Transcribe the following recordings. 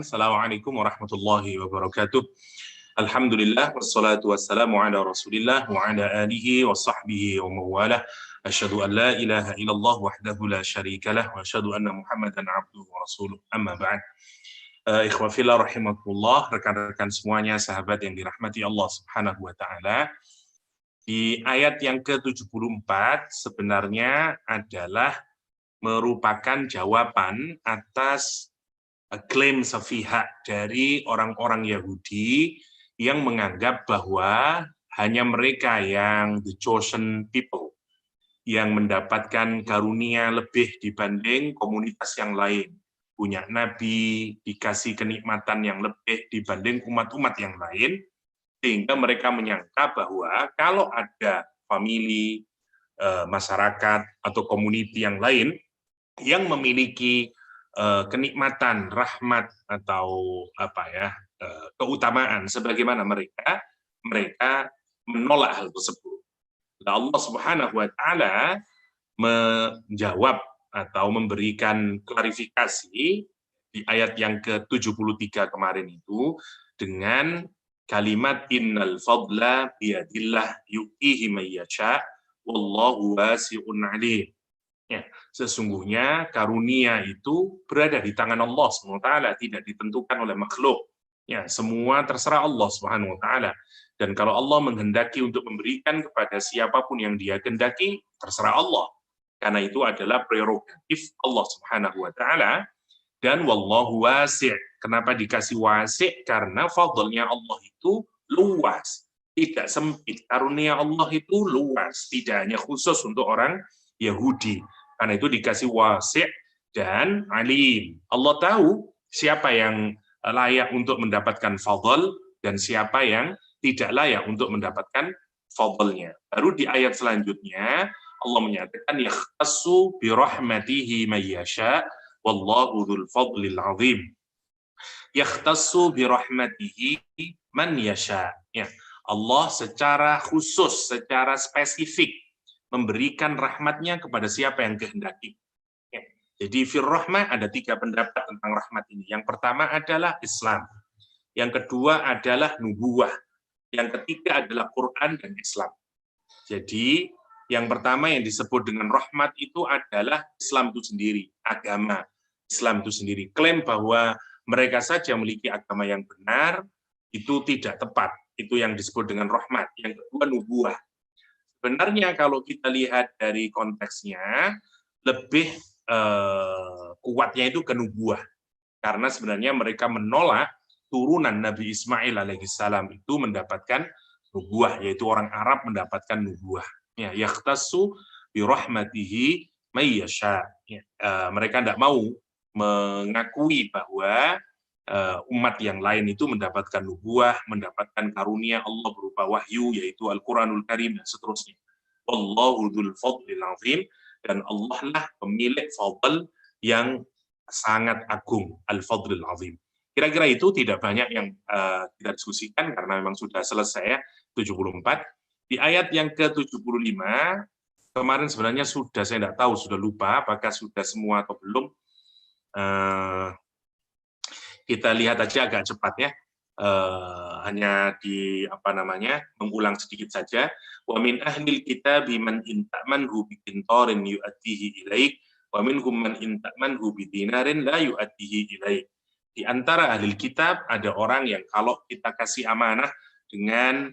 Assalamualaikum warahmatullahi wabarakatuh. Alhamdulillah wassalatu wassalamu ala Rasulillah wa ala alihi wa sahbihi wa mawalah. Asyhadu an la ilaha illallah wahdahu la syarikalah wa asyhadu anna Muhammadan abduhu wa rasuluh. Amma ba'd. Ikhwa fillah rahimakumullah, rekan-rekan semuanya, sahabat yang dirahmati Allah Subhanahu wa taala. Di ayat yang ke-74 sebenarnya adalah merupakan jawaban atas klaim sepihak dari orang-orang Yahudi yang menganggap bahwa hanya mereka yang the chosen people yang mendapatkan karunia lebih dibanding komunitas yang lain, punya nabi, dikasih kenikmatan yang lebih dibanding umat-umat yang lain, sehingga mereka menyangka bahwa kalau ada famili, masyarakat atau community yang lain yang memiliki kenikmatan, rahmat atau keutamaan sebagaimana mereka menolak hal tersebut. Nah, Allah Subhanahu wa taala menjawab atau memberikan klarifikasi di ayat yang ke-73 kemarin itu dengan kalimat innal fadla biyadillah yu'tihi may yasha wallahu wasi'un 'alim. Ya, sesungguhnya karunia itu berada di tangan Allah SWT, tidak ditentukan oleh makhluk. Ya, semua terserah Allah Subhanahu wa taala. Dan kalau Allah menghendaki untuk memberikan kepada siapapun yang Dia kehendaki, terserah Allah. Karena itu adalah prerogatif Allah Subhanahu wa taala. Dan wallahu wasi'. Kenapa dikasih wasi'? Karena fadlnya Allah itu luas, tidak sempit. Karunia Allah itu luas, tidak hanya khusus untuk orang Yahudi. Karena itu dikasih wasi' dan alim. Allah tahu siapa yang layak untuk mendapatkan fadl dan siapa yang tidak layak untuk mendapatkan fadlnya. Baru di ayat selanjutnya Allah menyatakan yakhtassu bi rahmatihi may yasha wallahu dzul fadlil azim. Yakhtassu bi rahmatihi man yasha. Ya, Allah secara khusus, secara spesifik memberikan rahmatnya kepada siapa yang kehendaki. Ya. Jadi firrahmah ada 3 pendapat tentang rahmat ini. Yang pertama adalah Islam. Yang kedua adalah nubuwah. Yang ketiga adalah Quran dan Islam. Jadi yang pertama yang disebut dengan rahmat itu adalah Islam itu sendiri, agama Islam itu sendiri. Klaim bahwa mereka saja memiliki agama yang benar itu tidak tepat. Itu yang disebut dengan rahmat. Yang kedua nubuwah. Sebenarnya kalau kita lihat dari konteksnya, lebih kuatnya itu ke nubuwah. Karena sebenarnya mereka menolak turunan Nabi Ismail alaihissalam itu mendapatkan nubuwah, yaitu orang Arab mendapatkan nubuwah. Ya, yakhtassu bi rahmatihi may yasha. Mereka tidak mau mengakui bahwa umat yang lain itu mendapatkan nubuwah, mendapatkan karunia Allah berupa wahyu, yaitu Al-Quranul Karim, dan seterusnya. Wallahu dzul fadlil azim, dan Allah lah pemilik fadl yang sangat agung, al-fadlil azim. Kira-kira itu tidak banyak yang kita diskusikan, karena memang sudah selesai ya, 74. Di ayat yang ke-75, kemarin sebenarnya sudah, saya tidak tahu, sudah lupa, apakah sudah semua atau belum. Kita lihat aja agak cepat ya, hanya di mengulang sedikit saja. Wa min ahlil kitabi man in ta'manhu bi qintarin yu'addihi ilaik wa minhum man in ta'manhu bi dinarin la yu'addihi ilaik. Di antara ahli kitab ada orang yang kalau kita kasih amanah dengan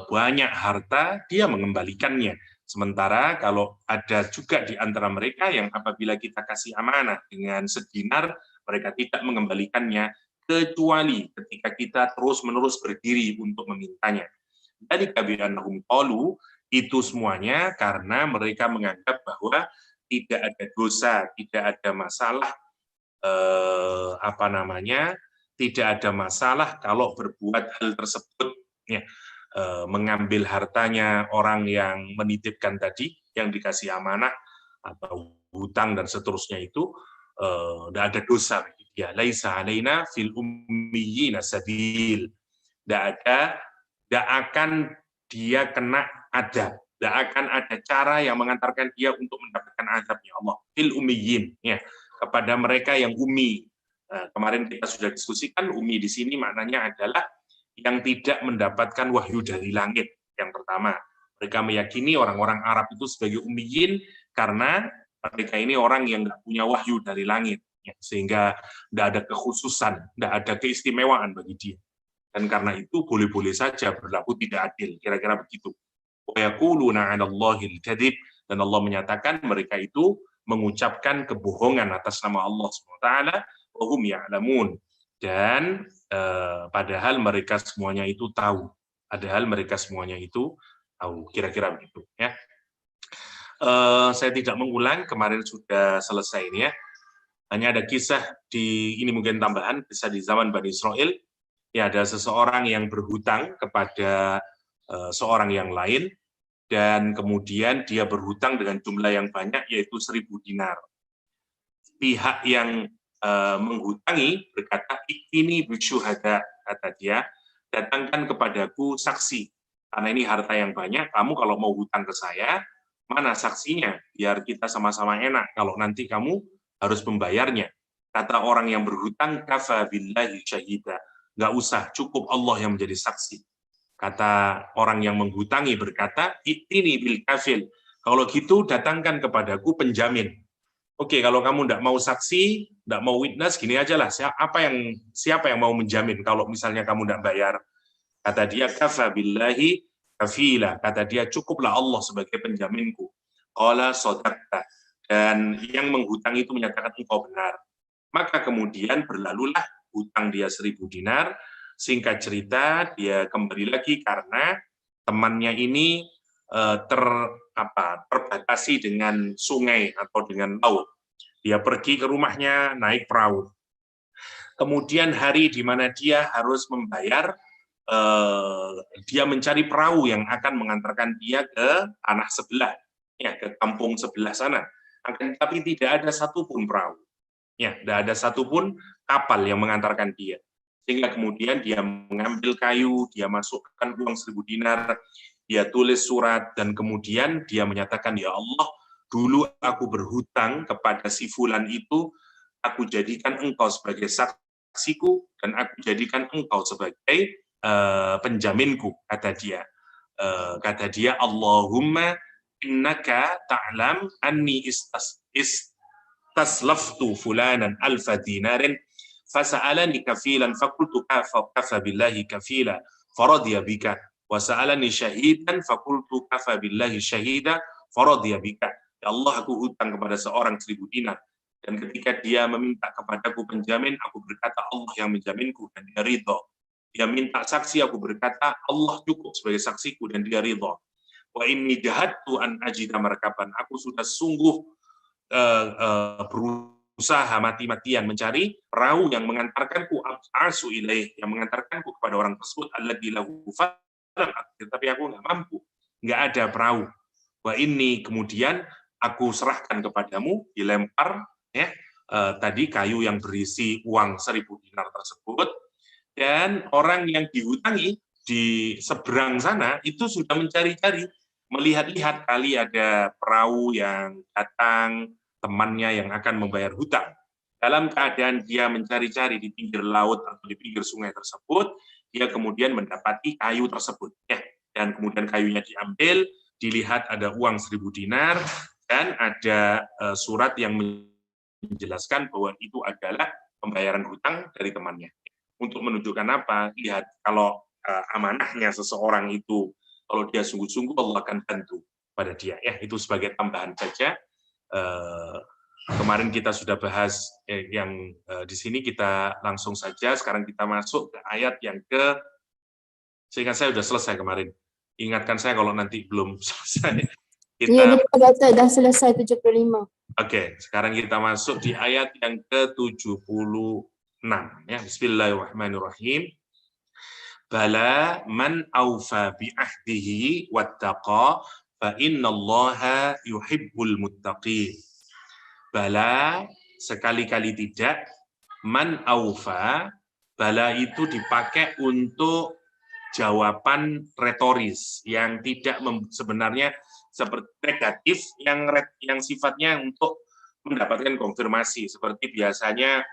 banyak harta, dia mengembalikannya. Sementara kalau ada juga di antara mereka yang apabila kita kasih amanah dengan sedinar, mereka tidak mengembalikannya, kecuali ketika kita terus-menerus berdiri untuk memintanya. Dari kabi'annahum qalu, itu semuanya karena mereka menganggap bahwa tidak ada dosa, tidak ada masalah, tidak ada masalah kalau berbuat hal tersebut, ya, mengambil hartanya orang yang menitipkan tadi, yang dikasih amanah atau hutang dan seterusnya itu, tidak ada dosa. Ya, laisa alaina fil ummiyina sabil. Tidak akan dia kena adab. Tidak akan ada cara yang mengantarkan dia untuk mendapatkan azabnya Allah. Fil ummiyin, ya, kepada mereka yang ummi. Kemarin kita sudah diskusikan, ummi di sini maknanya adalah yang tidak mendapatkan wahyu dari langit. Yang pertama, mereka meyakini orang-orang Arab itu sebagai ummiyin karena mereka ini orang yang nggak punya wahyu dari langit, ya, sehingga tidak ada kekhususan, tidak ada keistimewaan bagi dia. Dan karena itu boleh-boleh saja berlaku tidak adil, kira-kira begitu. Wa yaquluna 'alallahil kadzib, dan Allah menyatakan mereka itu mengucapkan kebohongan atas nama Allah SWT, wa hum ya'lamun, dan padahal mereka semuanya itu tahu. Padahal mereka semuanya itu tahu, kira-kira begitu, ya. Saya tidak mengulang, kemarin sudah selesai ini, ya. Hanya ada kisah ini mungkin tambahan, kisah di zaman Bani Israel. Ya, ada seseorang yang berhutang kepada seorang yang lain, dan kemudian dia berhutang dengan jumlah yang banyak, yaitu 1.000 dinar. Pihak yang menghutangi berkata, ini bisyuhada, kata dia, datangkan kepadaku saksi, karena ini harta yang banyak, kamu kalau mau hutang ke saya, mana saksinya, biar kita sama-sama enak, kalau nanti kamu harus membayarnya. Kata orang yang berhutang, kafa billahi syahida, nggak usah, cukup Allah yang menjadi saksi. Kata orang yang menghutangi berkata, ini bil kafil, kalau gitu datangkan kepadaku penjamin. Oke, kalau kamu tidak mau saksi, tidak mau witness, gini aja lah, siapa yang mau menjamin kalau misalnya kamu tidak bayar? Kata dia, kafa billahi kafila, kata dia, cukuplah Allah sebagai penjaminku. Qala shadaqta, dan yang menghutang itu menyatakan engkau benar. Maka kemudian berlalulah hutang dia 1.000 dinar. Singkat cerita, dia kembali lagi karena temannya ini terbatasi dengan sungai atau dengan laut. Dia pergi ke rumahnya naik perahu. Kemudian hari di mana dia harus membayar, dia mencari perahu yang akan mengantarkan dia ke tanah sebelah, ya, ke kampung sebelah sana. Tapi tidak ada satupun perahu, ya, tidak ada satupun kapal yang mengantarkan dia. Sehingga kemudian dia mengambil kayu, dia masukkan uang 1.000 dinar, dia tulis surat, dan kemudian dia menyatakan, ya Allah, dulu aku berhutang kepada si fulan itu, aku jadikan engkau sebagai saksiku, dan aku jadikan engkau sebagai penjaminku, kata dia. Kata dia, Allahumma innaka ta'lam anni istaslaftu fulanan alfa dinarin, fasa'alani kafilan fakultu kafa billahi kafila faradhiya bika, wa sa'alani syahidan fakultu kafa billahi syahida faradhiya bika. Ya Allah, aku hutang kepada seorang 1.000 dinar, dan ketika dia meminta kepadaku penjamin, aku berkata Allah yang menjaminku, dan dia ridho. Dia minta saksi, aku berkata Allah cukup sebagai saksiku, dan dia ridho. Wa inni jahadtu an ajida markaban, aku sudah sungguh berusaha mati-matian mencari perahu yang mengantarkanku asu ilaih, yang mengantarkanku kepada orang tersebut, alladzi lahu falam, tapi aku nggak mampu, nggak ada perahu. Wa ini, kemudian aku serahkan kepadamu, dilempar, ya, tadi kayu yang berisi uang 1.000 dinar tersebut, dan orang yang dihutangi di seberang sana itu sudah mencari-cari, melihat-lihat kali ada perahu yang datang, temannya yang akan membayar hutang. Dalam keadaan dia mencari-cari di pinggir laut atau di pinggir sungai tersebut, dia kemudian mendapati kayu tersebut, ya, dan kemudian kayunya diambil, dilihat ada uang 1.000 dinar, dan ada surat yang menjelaskan bahwa itu adalah pembayaran hutang dari temannya. Untuk menunjukkan apa? Lihat, kalau amanahnya seseorang itu, kalau dia sungguh-sungguh, Allah akan bantu pada dia. Ya, itu sebagai tambahan saja. Kemarin kita sudah bahas yang di sini, kita langsung saja. Sekarang kita masuk ke ayat yang seingat saya sudah selesai kemarin. Ingatkan saya kalau nanti belum selesai. Iya, betul, dah selesai 75. Oke, sekarang kita masuk di ayat yang ke-76. Ya, Bismillahirrahmanirrahim. Bala man aufa bi ahdihi wattaqa fa innallaha yuhibbul muttaqin. Bala, sekali-kali tidak, man aufa, bala itu dipakai untuk jawaban retoris yang tidak sebenarnya seperti negatif, yang sifatnya untuk mendapatkan konfirmasi, seperti biasanya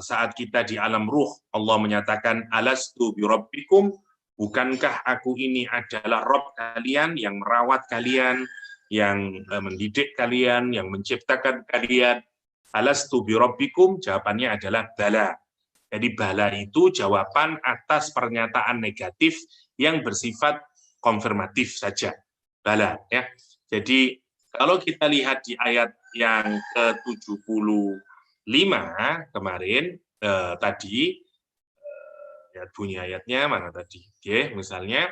saat kita di alam ruh, Allah menyatakan, alastu birabbikum, bukankah aku ini adalah Rabb kalian yang merawat kalian, yang mendidik kalian, yang menciptakan kalian. Alastu birabbikum, jawabannya adalah bala. Jadi bala itu jawaban atas pernyataan negatif yang bersifat konfirmatif saja. Bala, ya. Jadi kalau kita lihat di ayat yang ke-75 kemarin tadi, ya bunyi ayatnya mana tadi? Oke, misalnya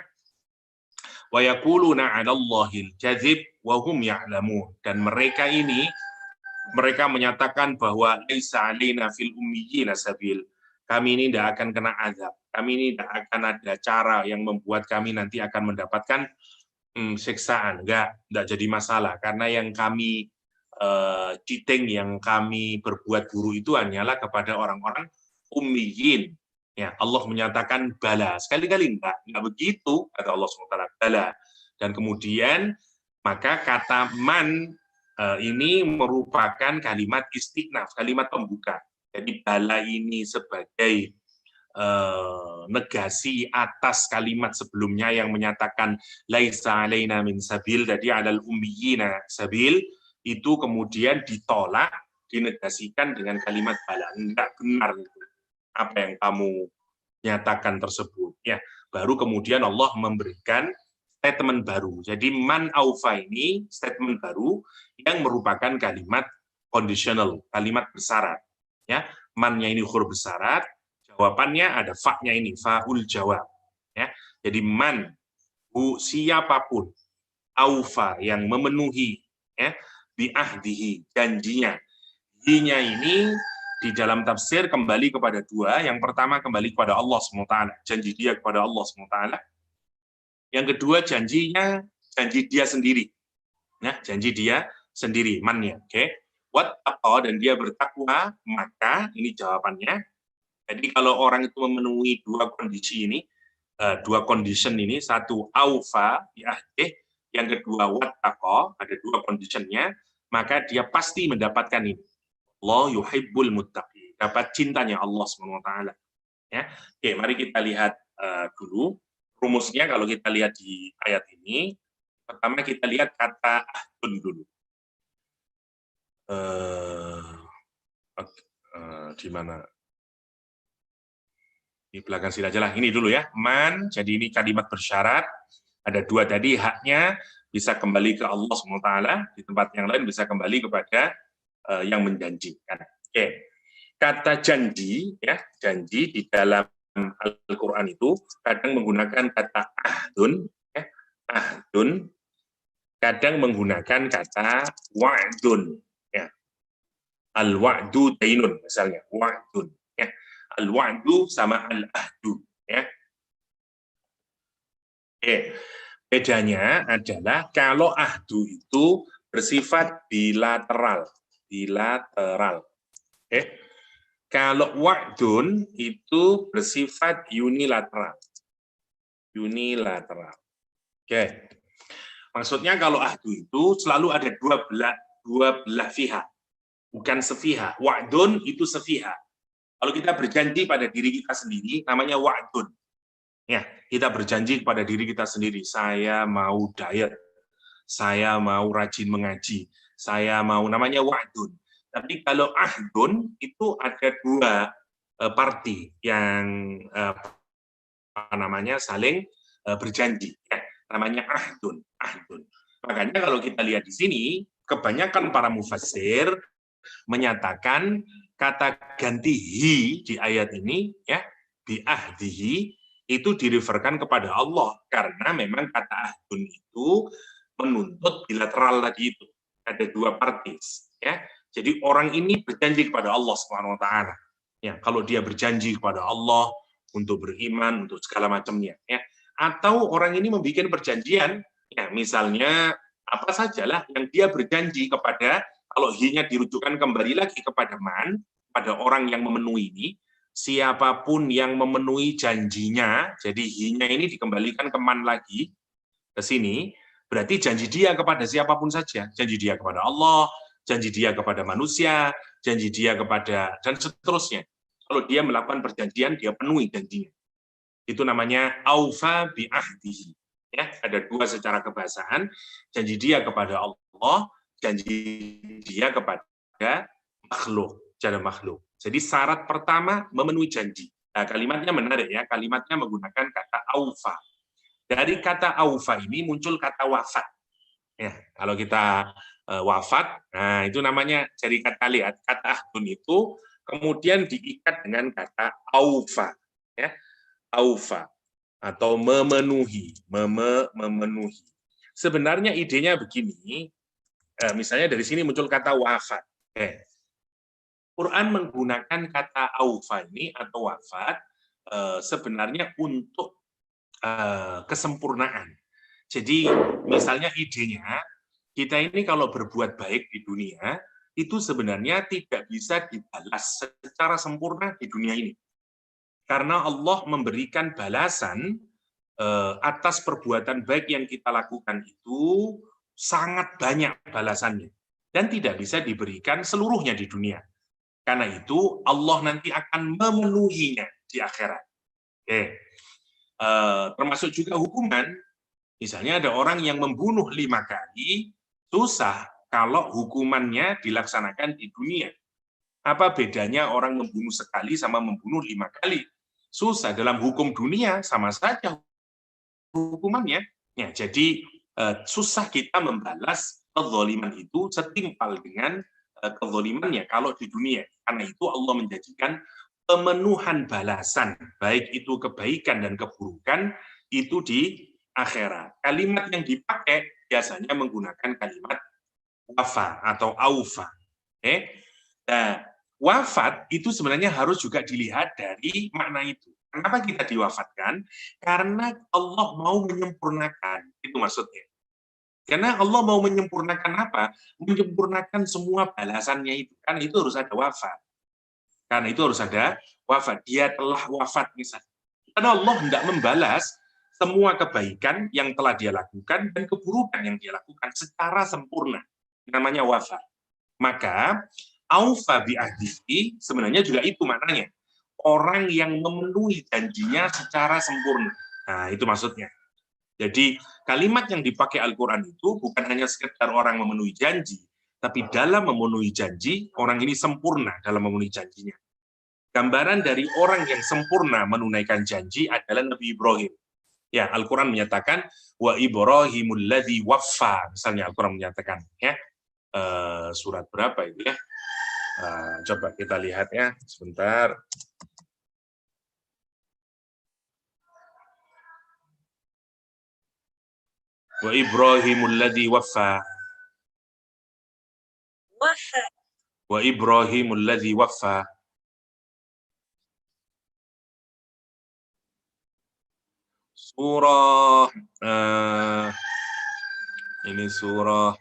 wa yaquluna 'alallahil kadzib wa hum ya'lamun, dan mereka menyatakan bahwa laisa 'alaina fil ummiyina sabil. Kami ini tidak akan kena azab. Kami ini tidak akan ada cara yang membuat kami nanti akan mendapatkan siksaan. Enggak jadi masalah, karena yang kami cheating, yang kami berbuat buruk itu hanyalah kepada orang-orang ummiyin. Ya, Allah menyatakan bala. Sekali-kali enggak begitu, kata Allah SWT, bala. Dan kemudian maka kata man ini merupakan kalimat istiknaf, kalimat pembuka. Jadi bala ini sebagai negasi atas kalimat sebelumnya yang menyatakan laisa alaina min sabil, jadi alal ummiyina sabil, itu kemudian ditolak, dinegasikan dengan kalimat bala. Enggak benar itu apa yang kamu nyatakan tersebut. Ya, baru kemudian Allah memberikan statement baru. Jadi man aufa ini statement baru yang merupakan kalimat conditional, kalimat bersyarat. Ya, man-nya ini huruf bersyarat, jawabannya ada fa-nya ini, faul jawab. Ya, jadi man, siapapun, aufa yang memenuhi, ya, bi'ahdihi, janjinya. Hi-nya ini di dalam tafsir kembali kepada dua. Yang pertama kembali kepada Allah SWT, janji dia kepada Allah SWT. Yang kedua janji dia sendiri. Nah, janji dia sendiri, man-nya. Oke. Wattaqa, dan dia bertakwa, maka ini jawabannya. Jadi kalau orang itu memenuhi dua kondisi ini, dua condition ini, satu aufa bi'ahdih, yang kedua wattaqa, ada dua conditionnya, maka dia pasti mendapatkan ini. Allah yuhibbul muttaqin, dapat cintanya Allah SWT. Ya. Oke, mari kita lihat dulu rumusnya. Kalau kita lihat di ayat ini, pertama kita lihat kata ahdun dulu. Di mana? Di belakang sini aja lah. Ini dulu ya. Man, jadi ini kalimat bersyarat. Ada dua tadi, haknya bisa kembali ke Allah SWT, di tempat yang lain bisa kembali kepada yang menjanjikan. Oke. Kata janji, ya, janji di dalam Al-Quran itu kadang menggunakan kata ahdun, ya, ahdun, kadang menggunakan kata wa'dun, ya. Al-wa'du dainun, misalnya, wa'dun, ya. Al-wa'du sama al-ahdu, ya. Oke. Bedanya adalah kalau ahdu itu bersifat bilateral, Oke. Kalau wa'dun itu bersifat unilateral. Oke. Maksudnya kalau ahdu itu selalu ada dua belah pihak, bukan sepihak. Wa'dun itu sepihak. Kalau kita berjanji pada diri kita sendiri, namanya wa'dun. Ya, kita berjanji kepada diri kita sendiri, saya mau diet, saya mau rajin mengaji, saya mau, namanya wa'dun. Tapi kalau ahdun itu ada dua parti yang saling berjanji, ya, namanya ahdun. Makanya kalau kita lihat di sini, kebanyakan para mufassir menyatakan kata ganti hi di ayat ini, ya, bi'ahdihi, itu direferkan kepada Allah, karena memang kata ahdun itu menuntut bilateral tadi itu, ada dua partis, ya. Jadi orang ini berjanji kepada Allah SWT. Ya, kalau dia berjanji kepada Allah untuk beriman, untuk segala macamnya, ya. Atau orang ini membuat perjanjian, ya, misalnya apa sajalah yang dia berjanji kepada, kalau hi-nya dirujukan kembali lagi kepada man, pada orang yang memenuhi ini, siapapun yang memenuhi janjinya, jadi hi-nya ini dikembalikan ke man lagi, ke sini, berarti janji dia kepada siapapun saja, janji dia kepada Allah, janji dia kepada manusia, janji dia kepada, dan seterusnya. Kalau dia melakukan perjanjian, dia penuhi janjinya. Itu namanya aufa bi ahdihi. Ya, ada dua secara kebahasaan, janji dia kepada Allah, janji dia kepada makhluk, cara makhluk. Jadi syarat pertama memenuhi janji. Nah, kalimatnya menarik ya, kalimatnya menggunakan kata aufa. Dari kata aufa ini muncul kata wafat. Ya, kalau kita wafat, nah itu namanya, jadi kata lihat, kata ahdun itu kemudian diikat dengan kata aufa. Ya, aufa atau memenuhi, memenuhi. Sebenarnya idenya begini, misalnya dari sini muncul kata wafat. Quran menggunakan kata aufa ini atau wafat sebenarnya untuk kesempurnaan. Jadi misalnya idenya, kita ini kalau berbuat baik di dunia, itu sebenarnya tidak bisa dibalas secara sempurna di dunia ini. Karena Allah memberikan balasan atas perbuatan baik yang kita lakukan itu sangat banyak balasannya. Dan tidak bisa diberikan seluruhnya di dunia. Karena itu Allah nanti akan memenuhinya di akhirat. Termasuk juga hukuman. Misalnya ada orang yang membunuh 5 kali, susah kalau hukumannya dilaksanakan di dunia. Apa bedanya orang membunuh sekali sama membunuh 5 kali? Susah, dalam hukum dunia sama saja hukumannya. Ya, jadi susah kita membalas kezaliman itu setimpal dengan kezalimannya kalau di dunia. Karena itu Allah menjadikan pemenuhan balasan, baik itu kebaikan dan keburukan, itu di akhirat. Kalimat yang dipakai biasanya menggunakan kalimat wafa atau aufa. Nah, wafat itu sebenarnya harus juga dilihat dari makna itu. Kenapa kita diwafatkan? Karena Allah mau menyempurnakan, itu maksudnya. Karena Allah mau menyempurnakan apa? Menyempurnakan semua balasannya itu. Kan itu harus ada wafat. Karena itu harus ada wafat. Dia telah wafat misalnya. Karena Allah hendak membalas semua kebaikan yang telah dia lakukan dan keburukan yang dia lakukan secara sempurna. Namanya wafat. Maka aufa bi ahdihi sebenarnya juga itu maknanya. Orang yang memenuhi janjinya secara sempurna. Nah, itu maksudnya. Jadi kalimat yang dipakai Al-Quran itu bukan hanya sekedar orang memenuhi janji, tapi dalam memenuhi janji, orang ini sempurna dalam memenuhi janjinya. Gambaran dari orang yang sempurna menunaikan janji adalah Nabi Ibrahim. Ya, Al-Quran menyatakan, wa Ibrahimul ladzi waffa. Misalnya Al-Quran menyatakan, ya, surat berapa itu ya? Coba kita lihat ya, sebentar. Wa Ibrahimul ladzi waffa. Wa Ibrahimul ladzi waffa. Surah ini surah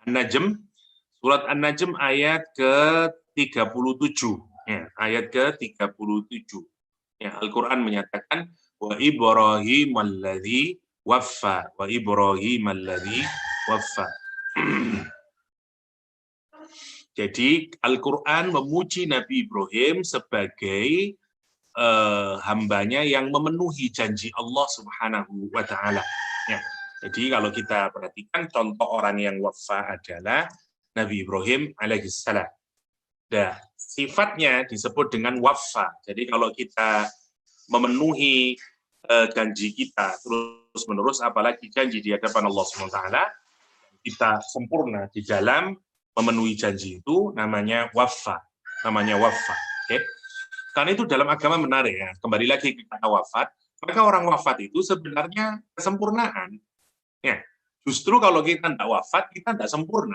An-Najm, surat An-Najm ayat ke-37. Ya, ayat ke-37. Ya, Al-Quran menyatakan wa Ibrahim alladzi waffa, wa Ibrahim alladzi waffa. Jadi Al-Quran memuji Nabi Ibrahim sebagai hambanya yang memenuhi janji Allah Subhanahu wa Ta'ala. Ya. Jadi kalau kita perhatikan contoh orang yang wafa adalah Nabi Ibrahim alaihissalam. Nah, sifatnya disebut dengan wafa. Jadi kalau kita memenuhi janji kita terus-menerus, apalagi janji di hadapan Allah Subhanahu wa Ta'ala, kita sempurna di dalam memenuhi janji itu, namanya wafa. Namanya wafa. Okay? Karena itu dalam agama menarik ya. Kembali lagi ke kata wafat, maka orang wafat itu sebenarnya kesempurnaan. Ya, justru kalau kita tidak wafat, kita tidak sempurna.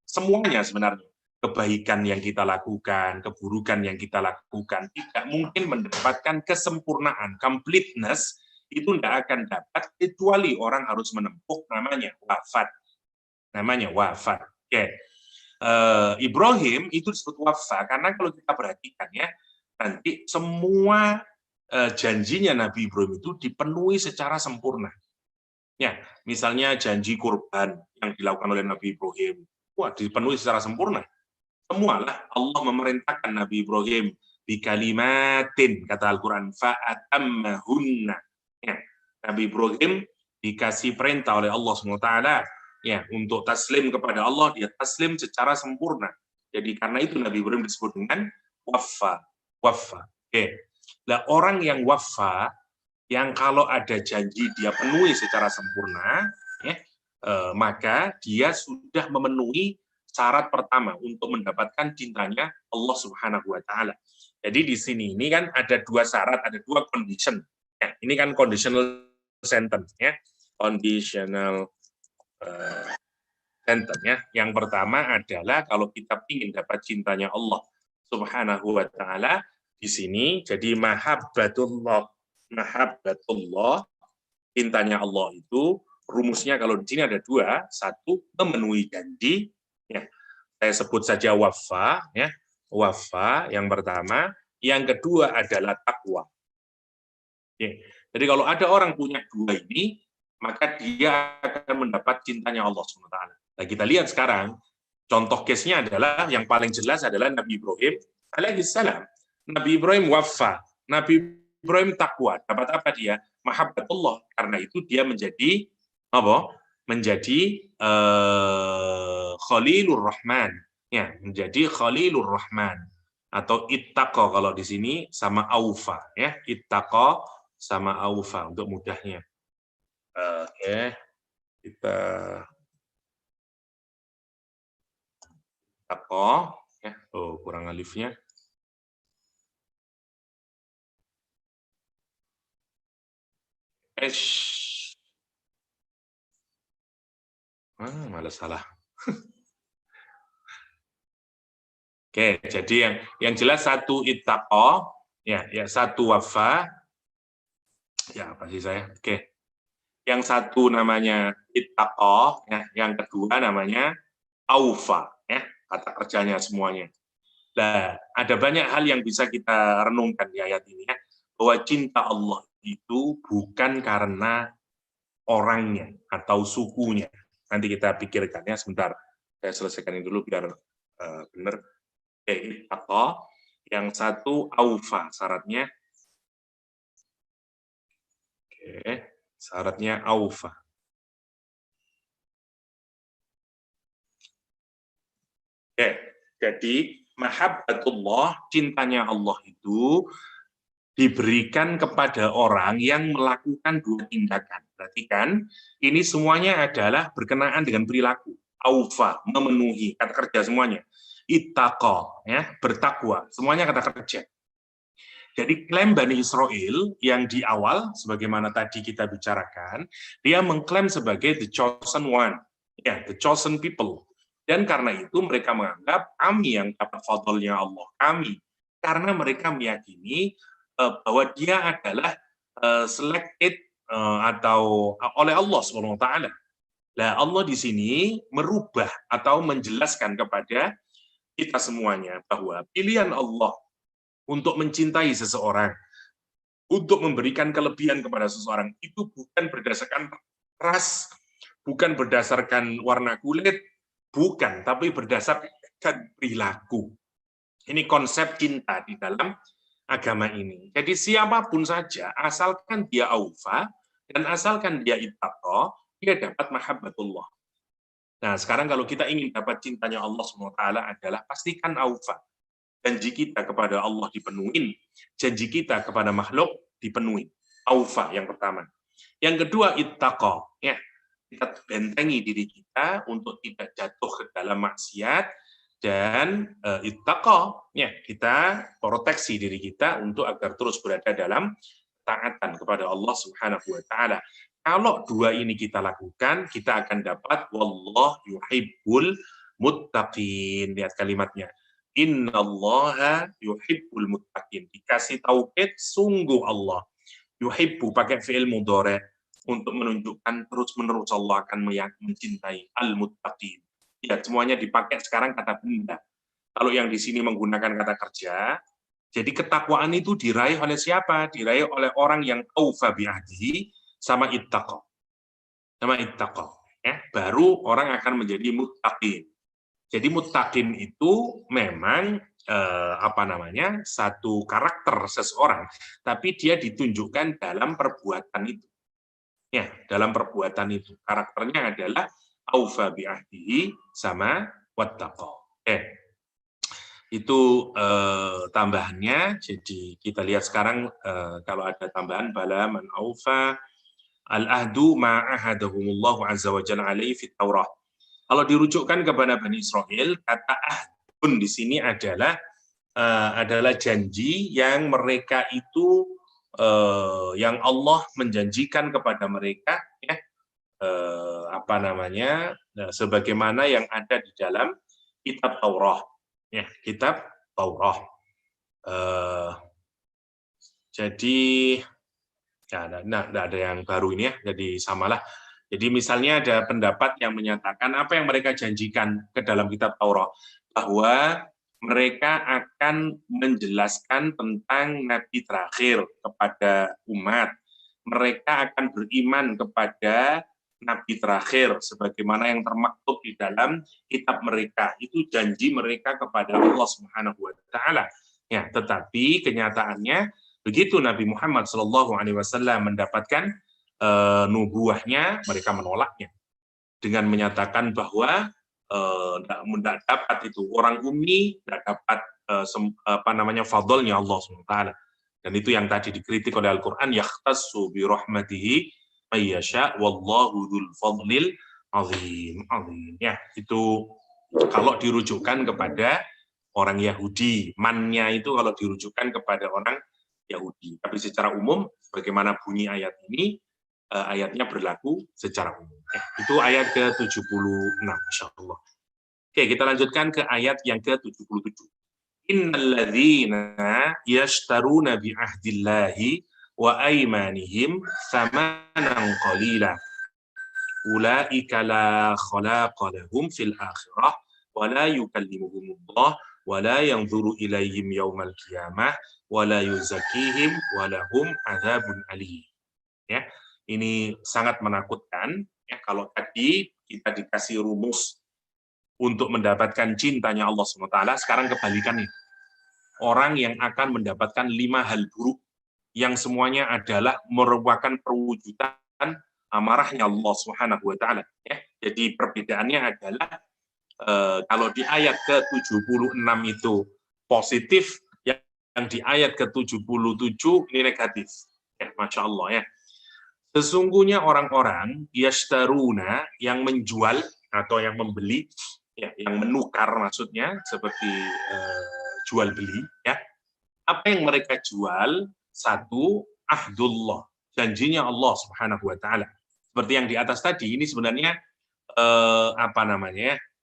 Semuanya sebenarnya. Kebaikan yang kita lakukan, keburukan yang kita lakukan, tidak mungkin mendapatkan kesempurnaan, completeness, itu tidak akan dapat, kecuali orang harus menempuh namanya wafat. Namanya wafat. Oke. Ibrahim itu disebut wafat, karena kalau kita perhatikan ya, nanti semua janjinya Nabi Ibrahim itu dipenuhi secara sempurna. Ya, misalnya janji kurban yang dilakukan oleh Nabi Ibrahim. Wah, dipenuhi secara sempurna. Semualah Allah memerintahkan Nabi Ibrahim bikalimatin, kata Al-Quran, fa'atammahunna. Ya, Nabi Ibrahim dikasih perintah oleh Allah SWT ya, untuk taslim kepada Allah, dia taslim secara sempurna. Jadi karena itu Nabi Ibrahim disebut dengan wafa. Wafa. Oke. Nah, orang yang wafa, yang kalau ada janji dia penuhi secara sempurna, ya, maka dia sudah memenuhi syarat pertama untuk mendapatkan cintanya Allah Subhanahu wa taala. Jadi di sini ini kan ada dua syarat, ada dua condition. Ya, ini kan conditional sentence ya. Conditional sentence ya. Yang pertama adalah kalau kita ingin dapat cintanya Allah Subhanahu wa taala, di sini jadi mahabbatullah. Mahabbatullah, cintanya Allah itu rumusnya kalau di sini ada dua. Satu, memenuhi janji. Ya, saya sebut saja wafa, ya, wafa yang pertama. Yang kedua adalah takwa. Oke. Jadi kalau ada orang punya dua ini, maka dia akan mendapat cintanya Allah SWT. Nah, kita lihat sekarang, contoh case-nya adalah, yang paling jelas adalah Nabi Ibrahim alaihissalam. Nabi Ibrahim wafa, Nabi Ibrahim takwa. Dapat apa dia? Mahabbatullah. Karena itu dia menjadi apa? Menjadi Khalilur Rahman, ya, menjadi Khalilur Rahman atau ittaqa kalau di sini sama aufa, ya, ittaqa sama aufa untuk mudahnya. Oke, kita ittaqa, ya, oh kurang alifnya. Malah salah. Oke, jadi yang jelas satu ittaqo, ya satu wafa, ya apa sih saya? Oke, yang satu namanya ittaqo, ya, yang kedua namanya aufa, ya, kata kerjanya semuanya. Nah, ada banyak hal yang bisa kita renungkan di ayat ini ya, bahwa cinta Allah itu bukan karena orangnya atau sukunya. Nanti kita pikirkan ya sebentar. Saya selesaikan ini dulu biar benar. Ittaqo, yang satu aufa, syaratnya. Oke, syaratnya aufa. Oke, jadi mahabbatullah, cintanya Allah itu diberikan kepada orang yang melakukan dua tindakan. Berarti kan ini semuanya adalah berkenaan dengan perilaku. Aufa, memenuhi, kata kerja semuanya. Ittaqa, ya, bertakwa, semuanya kata kerja. Jadi klaim Bani Israel yang di awal, sebagaimana tadi kita bicarakan, dia mengklaim sebagai the chosen one, ya, the chosen people. Dan karena itu mereka menganggap kami yang dapat fadlnya Allah, kami. Karena mereka meyakini bahwa dia adalah selected atau oleh Allah SWT. Nah, Allah di sini merubah atau menjelaskan kepada kita semuanya bahwa pilihan Allah untuk mencintai seseorang, untuk memberikan kelebihan kepada seseorang, itu bukan berdasarkan ras, bukan berdasarkan warna kulit, bukan, tapi berdasarkan perilaku. Ini konsep cinta di dalam agama ini. Jadi siapapun saja, asalkan dia aufa, dan asalkan dia ittaqo, dia dapat mahabbatullah. Nah, sekarang kalau kita ingin dapat cintanya Allah SWT adalah pastikan aufa. Janji kita kepada Allah dipenuhi, janji kita kepada makhluk dipenuhi. Aufa yang pertama. Yang kedua, ittaqo. Ya, kita bentengi diri kita untuk tidak jatuh ke dalam maksiat, dan ittaqo, ya, kita proteksi diri kita untuk agar terus berada dalam taatan kepada Allah Subhanahu wa taala. Kalau dua ini kita lakukan, kita akan dapat wallahu yuhibbul muttaqin. Lihat kalimatnya. Innallaha yuhibbul muttaqin. Dikasih taukid, sungguh Allah. Yuhibbu pakai fi'il mudhari untuk menunjukkan terus-menerus Allah akan mencintai al-muttaqin. Ya, semuanya dipakai sekarang kata benda. Kalau yang di sini menggunakan kata kerja, jadi ketakwaan itu diraih oleh siapa? Diraih oleh orang yang aufa bi'ahdihi sama ittaqa. sama ittaqa. Ya, baru orang akan menjadi muttaqin. Jadi muttaqin itu memang satu karakter seseorang, tapi dia ditunjukkan dalam perbuatan itu. Ya, dalam perbuatan itu karakternya adalah aufa bi ahdihi sama wattaqa. Itu tambahannya. Jadi kita lihat sekarang kalau ada tambahan bala man aufa al-ahdu ma'ahadahumullahu azza wa jalla alaihi fit Taurah. Kalau dirujukkan kepada Bani Israel, kata ahdun di sini adalah janji yang mereka itu yang Allah menjanjikan kepada mereka, ya, sebagaimana yang ada di dalam kitab Taurah, ya, kitab Taurah. Jadi ya, tidak ada yang baru ini ya, jadi samalah. Jadi misalnya ada pendapat yang menyatakan apa yang mereka janjikan ke dalam kitab Taurat, bahwa mereka akan menjelaskan tentang Nabi terakhir kepada umat. Mereka akan beriman kepada Nabi terakhir, sebagaimana yang termaktub di dalam kitab mereka. Itu janji mereka kepada Allah Subhanahu wa Ta'ala. Ya, tetapi kenyataannya begitu Nabi Muhammad SAW mendapatkan nubuahnya, mereka menolaknya dengan menyatakan bahwa tidak dapat itu orang ummi, tidak dapat fadlnya Allah SWT. Dan itu yang tadi dikritik oleh Al-Quran, yakhtassu bi rahmatihi may yasha wallahu dzul fadlil azim. Ya, itu kalau dirujukkan kepada orang Yahudi, mannya itu kalau dirujukkan kepada orang Yahudi. Tapi secara umum, bagaimana bunyi ayat ini, ayatnya berlaku secara umum. Itu ayat ke-76, insyaallah. Oke, kita lanjutkan ke ayat yang ke-77. Innalladzina yashtaruna bi ahdillahi wa aymanihim tsamanan qalila. Ulaika la khalaqa lahum fil akhirah wa la yukallimuhumullah wa la yanzuru ilaihim yaumal qiyamah wa la yuzakkihim wa lahum adzabun alim. Ya, ini sangat menakutkan. Ya, kalau tadi kita dikasih rumus untuk mendapatkan cintanya Allah SWT, sekarang kebalikannya. Orang yang akan mendapatkan 5 hal buruk yang semuanya adalah merupakan perwujudan amarahnya Allah Subhanahu wa Ta'ala. Ya, jadi perbedaannya adalah kalau di ayat ke-76 itu positif, yang di ayat ke-77 ini negatif. Ya, Masya Allah ya. Sesungguhnya orang-orang yashtaruna, yang menjual atau yang membeli, ya, yang menukar maksudnya, seperti jual beli, ya. Apa yang mereka jual? Satu, ahdullah, janjinya Allah Subhanahu wa Ta'ala. Seperti yang di atas tadi, ini sebenarnya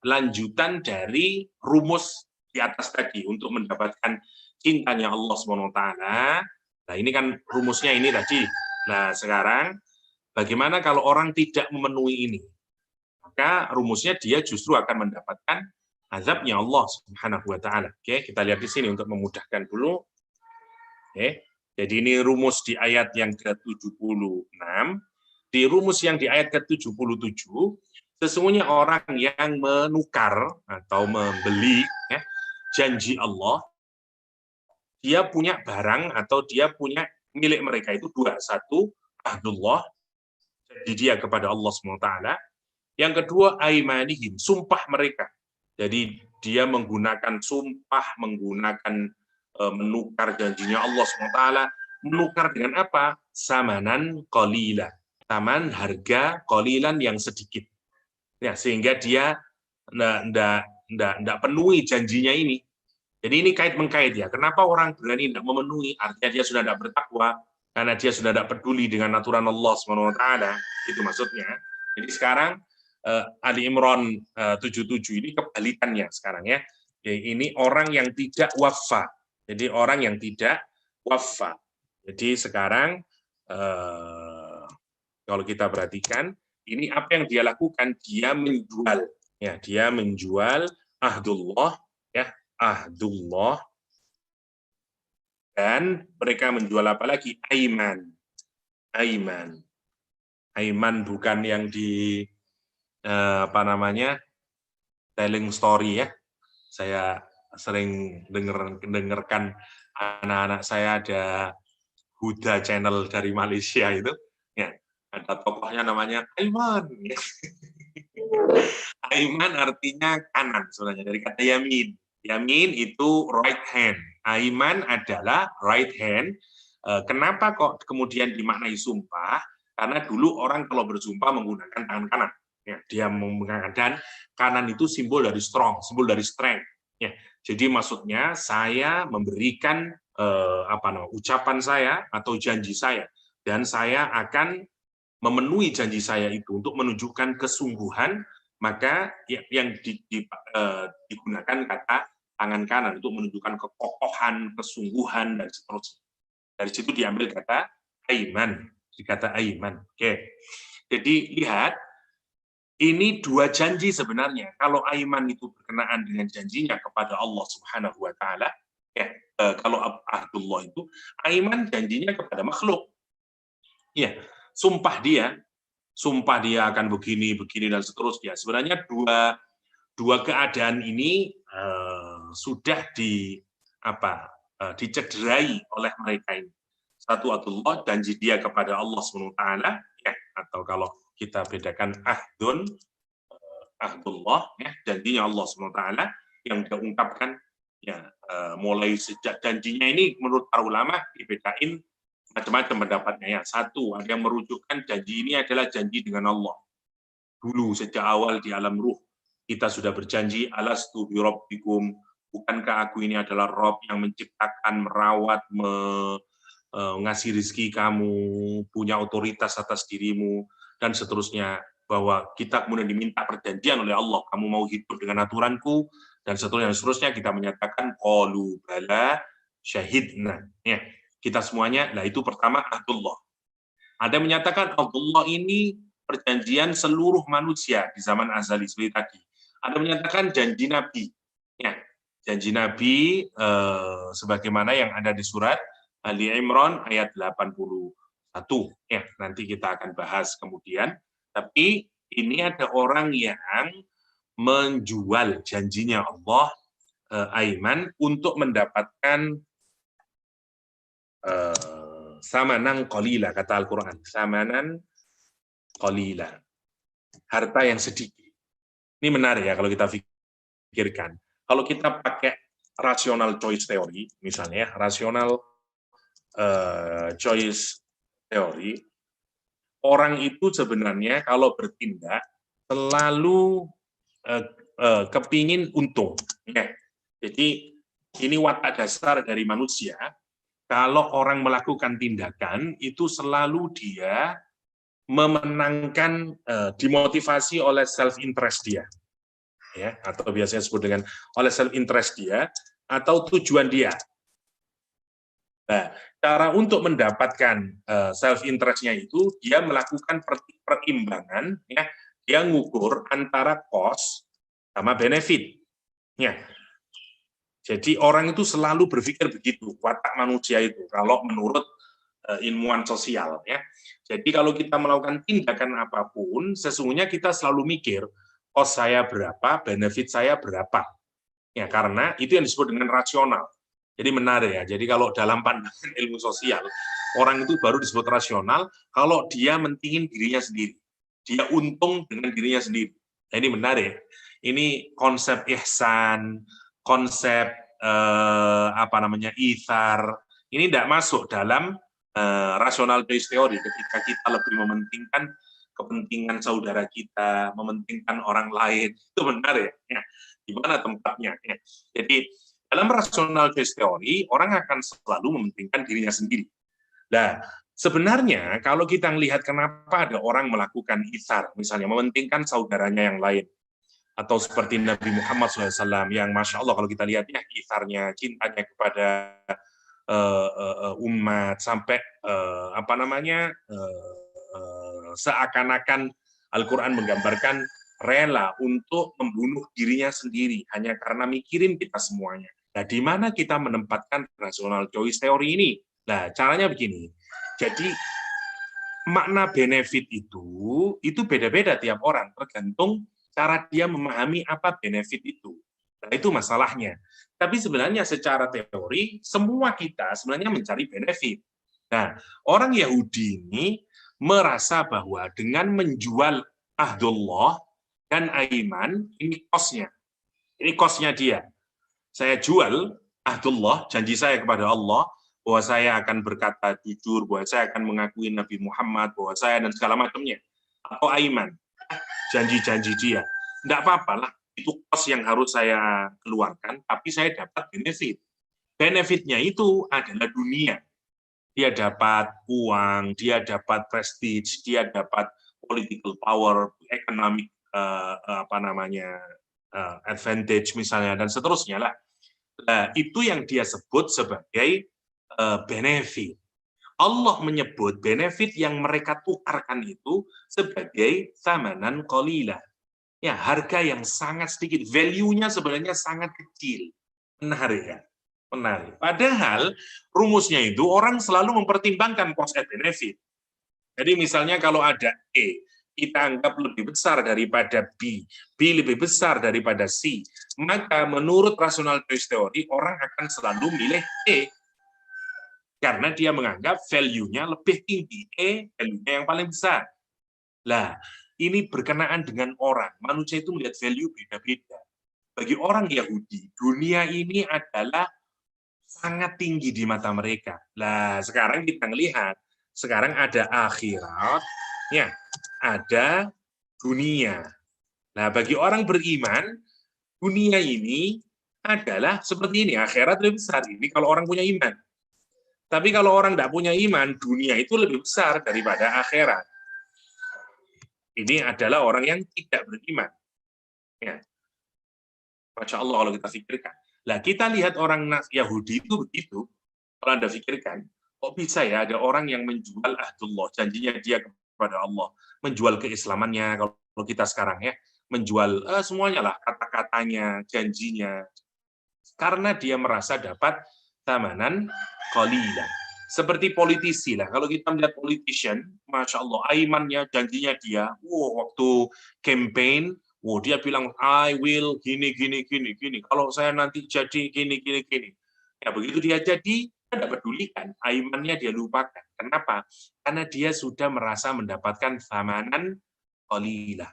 lanjutan dari rumus di atas tadi untuk mendapatkan cintanya Allah Subhanahu wa Ta'ala. Nah, ini kan rumusnya ini tadi. Nah, sekarang bagaimana kalau orang tidak memenuhi ini? Maka rumusnya dia justru akan mendapatkan azabnya Allah Subhanahu wa Ta'ala. Oke, kita lihat di sini untuk memudahkan dulu. Oke, jadi ini rumus di ayat yang ke-76. Di rumus yang di ayat ke-77, sesungguhnya orang yang menukar atau membeli, ya, janji Allah, dia punya barang atau dia punya milik mereka itu dua. Satu, ahdullah, janji dia kepada Allah SWT. Yang kedua, aimanihim, sumpah mereka. Jadi dia menggunakan sumpah, menggunakan menukar janjinya Allah SWT. Menukar dengan apa? Samanan qalila. Saman, harga, qalilan, yang sedikit. Ya, sehingga dia tidak penuhi janjinya ini. Jadi ini kait-mengkait ya. Kenapa orang berani tidak memenuhi? Artinya dia sudah tidak bertakwa, karena dia sudah tidak peduli dengan aturan Allah SWT. Itu maksudnya. Jadi sekarang Ali Imran 77 ini kebalikannya sekarang ya. Ini orang yang tidak wafa. Jadi orang yang tidak wafa. Jadi sekarang kalau kita perhatikan, ini apa yang dia lakukan? Dia menjual. Ya, dia menjual ahdullah, ya, ahdullah. Dan mereka menjual apa lagi? Aiman. Aiman. Aiman bukan yang di apa namanya telling story ya. Saya sering dengarkan anak-anak saya ada Huda channel dari Malaysia itu, ya ada tokohnya namanya Aiman. Aiman artinya kanan sebenarnya dari kata yamin. Yamin itu right hand. Aiman adalah right hand. Kenapa kok kemudian dimaknai sumpah? Karena dulu orang kalau bersumpah menggunakan tangan kanan. Ya, dia menggunakan, dan kanan itu simbol dari strong, simbol dari strength. Ya, jadi maksudnya saya memberikan ucapan saya atau janji saya, dan saya akan memenuhi janji saya itu untuk menunjukkan kesungguhan, maka yang digunakan kata tangan kanan untuk menunjukkan kekokohan, kesungguhan, dan seterusnya. Dari situ diambil kata aiman, kata aiman. Oke. Jadi lihat, ini dua janji sebenarnya. Kalau aiman itu berkenaan dengan janjinya kepada Allah Subhanahu wa taala, ya, kalau ahdullah itu aiman janjinya kepada makhluk. Ya, sumpah dia akan begini dan seterusnya. Sebenarnya dua keadaan ini sudah dicederai oleh mereka ini. Satu ahdullah, janji dia kepada Allah Subhanahu wa taala, ya, atau kalau kita bedakan ahdullah, ya, janjinya Allah Subhanahu wa taala yang diungkapkan, ya, mulai sejak janjinya ini menurut para ulama dibedain macam-macam pendapatnya, ya. Satu, ada yang merujukkan janji ini adalah janji dengan Allah. Dulu sejak awal di alam ruh kita sudah berjanji, alastu bi rabbikum, bukankah aku ini adalah Rabb yang menciptakan, merawat, ngasih rezeki kamu, punya otoritas atas dirimu, dan seterusnya, bahwa kita kemudian diminta perjanjian oleh Allah, kamu mau hidup dengan aturanku, dan seterusnya kita menyatakan qalu bala syahidna, ya. Kita semuanya, nah itu pertama ahdullah. Ada yang menyatakan ahdullah ini perjanjian seluruh manusia di zaman azali seperti tadi. Ada yang menyatakan janji Nabi, ya, janji Nabi sebagaimana yang ada di surat Ali Imran ayat 81. Ya, nanti kita akan bahas kemudian. Tapi ini ada orang yang menjual janjinya Allah, aiman, untuk mendapatkan samanan qalila, kata Al-Quran. Samanan qalila. Harta yang sedikit. Ini menarik ya kalau kita pikirkan. Kalau kita pakai rational choice theory, misalnya, rational choice theory, orang itu sebenarnya kalau bertindak selalu kepingin untung. Ya. Jadi ini watak dasar dari manusia. Kalau orang melakukan tindakan itu selalu dia memenangkan, dimotivasi oleh self interest dia, ya, atau biasanya disebut dengan oleh self interest dia atau tujuan dia. Nah, cara untuk mendapatkan self interest-nya itu dia melakukan perimbangan, ya, dia ngukur antara cost sama benefit. Ya. Jadi orang itu selalu berpikir begitu, watak manusia itu, kalau menurut ilmuwan sosial, ya. Jadi kalau kita melakukan tindakan apapun, sesungguhnya kita selalu mikir, cost saya berapa, benefit saya berapa. Ya, karena itu yang disebut dengan rasional. Jadi menarik ya. Jadi kalau dalam pandangan ilmu sosial, orang itu baru disebut rasional kalau dia mentingin dirinya sendiri. Dia untung dengan dirinya sendiri. Nah, ini menarik. Ini konsep ihsan, konsep ithar, ini tidak masuk dalam rational choice theory ketika kita lebih mementingkan kepentingan saudara kita, mementingkan orang lain. Itu benar ya. Di mana tempatnya? Ya. Jadi dalam rational choice theory orang akan selalu mementingkan dirinya sendiri. Nah, sebenarnya kalau kita melihat kenapa ada orang melakukan itsar, misalnya mementingkan saudaranya yang lain, atau seperti Nabi Muhammad SAW yang Masya Allah kalau kita lihat ya itsarnya, cintanya kepada umat, sampai seakan-akan Al-Quran menggambarkan rela untuk membunuh dirinya sendiri hanya karena mikirin kita semuanya. Nah, di mana kita menempatkan rational choice theory ini? Nah, caranya begini. Jadi makna benefit itu beda-beda tiap orang, tergantung cara dia memahami apa benefit itu. Nah, itu masalahnya. Tapi sebenarnya secara teori, semua kita sebenarnya mencari benefit. Nah, orang Yahudi ini merasa bahwa dengan menjual ahdullah dan aiman, ini cost-nya. Ini cost-nya dia. Saya jual ahdullah, janji saya kepada Allah, bahwa saya akan berkata jujur, bahwa saya akan mengakui Nabi Muhammad, bahwa saya dan segala macamnya. Atau aiman, janji-janji dia. Tidak apa-apa lah, itu cost yang harus saya keluarkan, tapi saya dapat benefit. Benefitnya itu adalah dunia. Dia dapat uang, dia dapat prestige, dia dapat political power, economic advantage misalnya, dan seterusnya lah. Nah, itu yang dia sebut sebagai benefit. Allah menyebut benefit yang mereka tukarkan itu sebagai thamanan qalila. Ya, harga yang sangat sedikit, value-nya sebenarnya sangat kecil. Menarik ya? Menarik. Padahal rumusnya itu orang selalu mempertimbangkan cost and benefit. Jadi misalnya kalau ada E, kita anggap lebih besar daripada B lebih besar daripada C, maka menurut rational choice theory orang akan selalu milih E. Karena dia menganggap value-nya lebih tinggi, value-nya yang paling besar. Lah, ini berkenaan dengan orang. Manusia itu melihat value beda-beda. Bagi orang Yahudi, dunia ini adalah sangat tinggi di mata mereka. Lah, sekarang kita melihat, sekarang ada akhirat, ya, ada dunia. Nah, bagi orang beriman, dunia ini adalah seperti ini, akhirat lebih besar. Ini kalau orang punya iman. Tapi kalau orang tidak punya iman, dunia itu lebih besar daripada akhirat. Ini adalah orang yang tidak beriman. Ya. Masya Allah kalau kita pikirkan. Nah, kita lihat orang Yahudi itu begitu. Kalau Anda pikirkan, kok bisa ya ada orang yang menjual ahdullah, janjinya dia kepada Allah, menjual keislamannya, kalau kita sekarang ya, menjual semuanya lah, kata-katanya, janjinya. Karena dia merasa dapat thamanan qalila. Seperti politisi lah. Kalau kita melihat politician, Masya Allah, aimannya, janjinya dia, waktu campaign, dia bilang, I will gini. Kalau saya nanti jadi gini. Ya begitu dia jadi, tidak pedulikan. Aimannya dia lupakan. Kenapa? Karena dia sudah merasa mendapatkan thamanan qalila.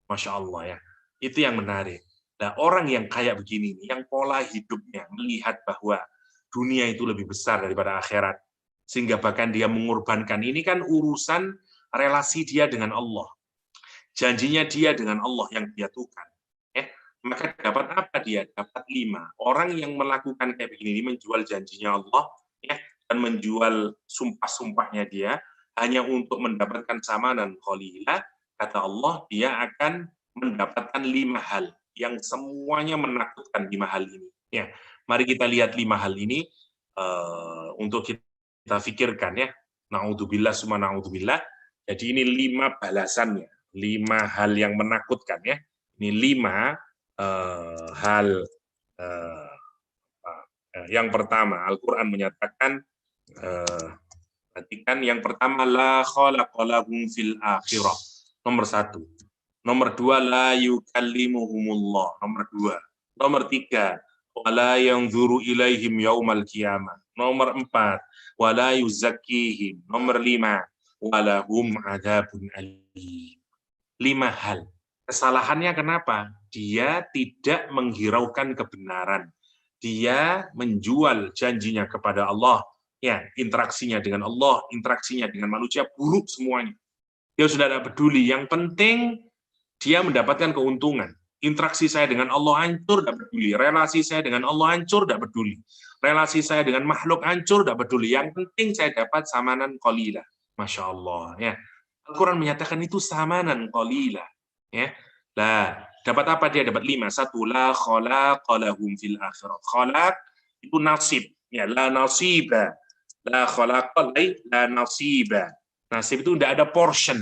Masya Allah ya. Itu yang menarik. Nah, orang yang kayak begini, yang pola hidupnya melihat bahwa dunia itu lebih besar daripada akhirat, sehingga bahkan dia mengorbankan, ini kan urusan relasi dia dengan Allah. Janjinya dia dengan Allah yang dia tukar. Maka dapat apa dia? Dapat 5. Orang yang melakukan kayak begini, menjual janjinya Allah, dan menjual sumpah-sumpahnya dia, hanya untuk mendapatkan samanan qalila, kata Allah, dia akan mendapatkan 5 hal yang semuanya menakutkan 5 hal ini. Ya, mari kita lihat 5 hal ini untuk kita pikirkan ya. Na'udzubillah summa na'udzubillah. Jadi ini 5 balasannya, 5 hal yang menakutkan ya. Ini 5 hal. Yang pertama, Al-Quran menyatakan, perhatikan yang pertama, la khalaqa lahum fil akhirah. Nomor 1. Nomor 2, la yukallimuhumullah. Nomor 2. Nomor 3, wala yanzuru ilaihim yaumal qiyamah. Nomor 4, wala yuzakkihim. Nomor 5, walahum adzabun alim. 5 hal. Kesalahannya kenapa? Dia tidak menghiraukan kebenaran. Dia menjual janjinya kepada Allah. Ya, interaksinya dengan Allah, interaksinya dengan manusia buruk semuanya. Dia sudah tidak peduli. Yang penting dia mendapatkan keuntungan. Interaksi saya dengan Allah hancur, tidak peduli. Relasi saya dengan Allah hancur, tidak peduli. Relasi saya dengan makhluk hancur, tidak peduli. Yang penting saya dapat samanan qalila. Masya Allah. Ya. Al-Quran menyatakan itu samanan qalila. Ya. Lah, dapat apa dia? Dapat 5. 1, la khalaqa lahum fil akhirah. Khalaq itu nasib. Ya, la nasiba. La khalaqa la nasiba. Nasib itu tidak ada portion.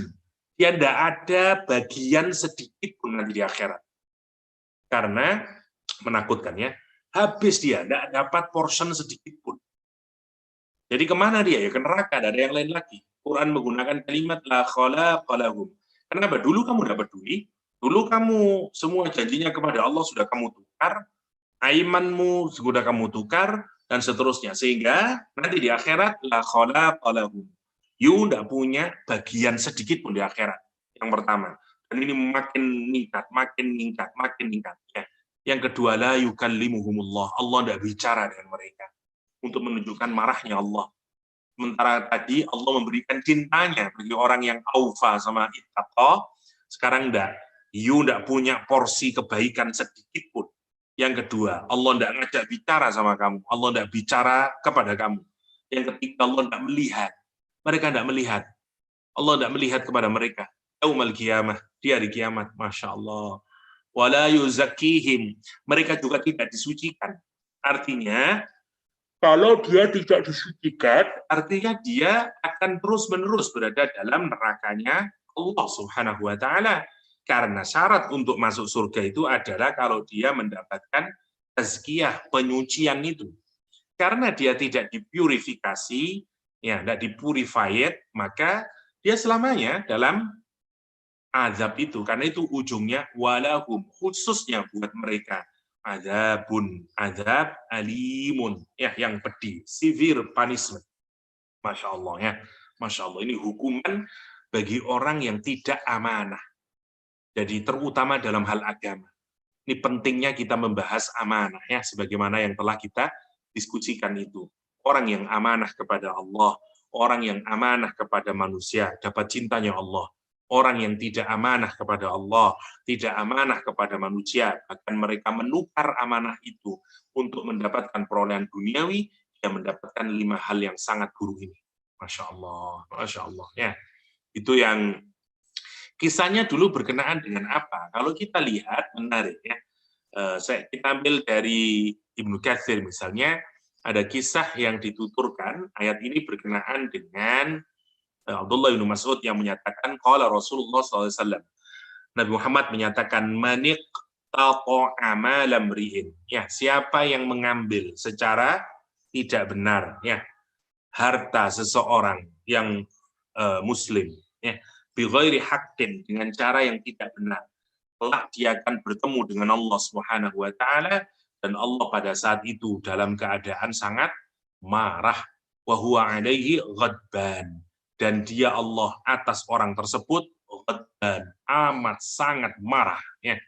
Dia tidak ada bagian sedikit pun nanti di akhirat. Karena menakutkan ya, habis dia, tidak dapat portion sedikit pun. Jadi kemana dia? Ya ke neraka, tidak ada yang lain lagi. Quran menggunakan kalimat la khalaqa lahum. Kenapa? Dulu kamu tidak peduli, dulu kamu semua janjinya kepada Allah sudah kamu tukar, aimanmu sudah kamu tukar, dan seterusnya. Sehingga nanti di akhirat, la khalaqa lahum. You tidak punya bagian sedikit pun di akhirat. Yang pertama. Dan ini makin meningkat, makin meningkat, makin meningkat. Ya. Yang kedua, la yukallimuhumullah. Allah tidak bicara dengan mereka. Untuk menunjukkan marahnya Allah. Sementara tadi Allah memberikan cintanya bagi orang yang aufa sama ittaqa, sekarang enggak. You enggak punya porsi kebaikan sedikit pun. Yang kedua, Allah enggak ngajak bicara sama kamu. Allah enggak bicara kepada kamu. Yang ketiga, Allah enggak melihat. Mereka enggak melihat. Allah enggak melihat kepada mereka. Yaumal qiyamah, di hari kiamat, Masya Allah. Wala yuzakkihim. Mereka juga tidak disucikan. Artinya, kalau dia tidak disucikan, artinya dia akan terus-menerus berada dalam nerakanya Allah Subhanahu wa Ta'ala. Karena syarat untuk masuk surga itu adalah kalau dia mendapatkan tazkiyah, penyucian itu. Karena dia tidak dipurifikasi, ya, tidak dipurified, maka dia selamanya dalam azab itu. Karena itu ujungnya walahum, khususnya buat mereka. Azab alimun, ya, yang pedih, severe punishment. Masya Allah, ya, Masya Allah, ini hukuman bagi orang yang tidak amanah. Jadi terutama dalam hal agama. Ini pentingnya kita membahas amanah, ya, sebagaimana yang telah kita diskusikan itu. Orang yang amanah kepada Allah, orang yang amanah kepada manusia, dapat cintanya Allah. Orang yang tidak amanah kepada Allah, tidak amanah kepada manusia, bahkan mereka menukar amanah itu untuk mendapatkan perolehan duniawi, yang mendapatkan 5 hal yang sangat buruk ini. Masya Allah, Masya Allah. Ya, itu yang kisahnya dulu berkenaan dengan apa? Kalau kita lihat, menarik ya. Kita ambil dari Ibnu Katsir misalnya, ada kisah yang dituturkan, ayat ini berkenaan dengan Abdullah bin Mas'ud yang menyatakan qala Rasulullah SAW. Nabi Muhammad menyatakan manik tato amalam ri'in. Ya, siapa yang mengambil secara tidak benar, ya, harta seseorang yang muslim, ya, bi ghairi haqqin, dengan cara yang tidak benar, kelak dia akan bertemu dengan Allah Subhanahu wa Ta'ala, dan Allah pada saat itu dalam keadaan sangat marah, wa huwa alaihi ghadban, dan dia Allah atas orang tersebut ghadban, amat sangat marah, ya.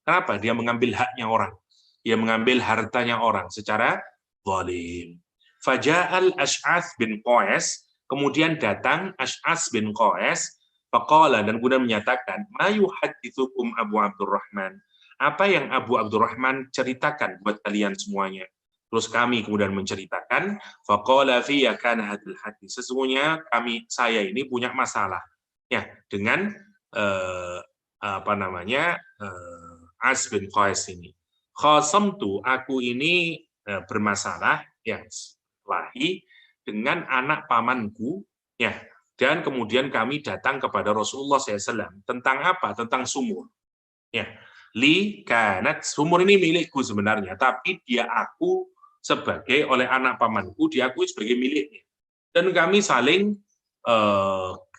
Kenapa? Dia mengambil haknya orang, dia mengambil hartanya orang secara zalim. Faja'al Ash'ath bin Qais, kemudian datang Ash'ath bin Qais, faqala, dan kemudian menyatakan, ma yuhaddithukum Abu Abdurrahman, apa yang Abu Abdurrahman ceritakan buat kalian semuanya. Terus kami kemudian menceritakan, faqala fiyya kana hadil hadis, sesungguhnya saya ini punya masalah, ya, dengan As bin Qais ini. Khasamtu, aku ini bermasalah, ya, lahi dengan anak pamanku, ya, dan kemudian kami datang kepada Rasulullah SAW tentang apa? Tentang sumur, ya. Li kanat, sumur ini milikku sebenarnya, tapi dia aku sebagai oleh anak pamanku, diakui sebagai miliknya. Dan kami saling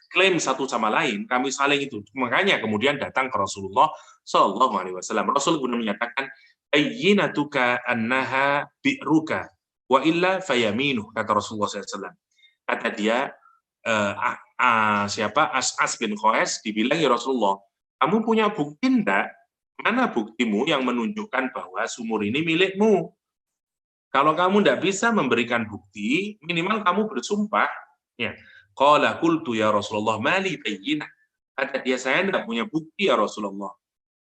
klaim satu sama lain, kami saling itu. Makanya kemudian datang ke Rasulullah SAW. Rasul kemudian menyatakan, ayyinatuka annaha bi'ruka, wa illa fayaminuh, kata Rasulullah SAW. Kata dia, siapa? As bin Qais, dibilang, ya Rasulullah, kamu punya bukti enggak? Mana buktimu yang menunjukkan bahwa sumur ini milikmu? Kalau kamu tidak bisa memberikan bukti, minimal kamu bersumpah. Ya. Qala qultu ya Rasulullah mali bayyinah. Kata dia, saya tidak punya bukti ya Rasulullah.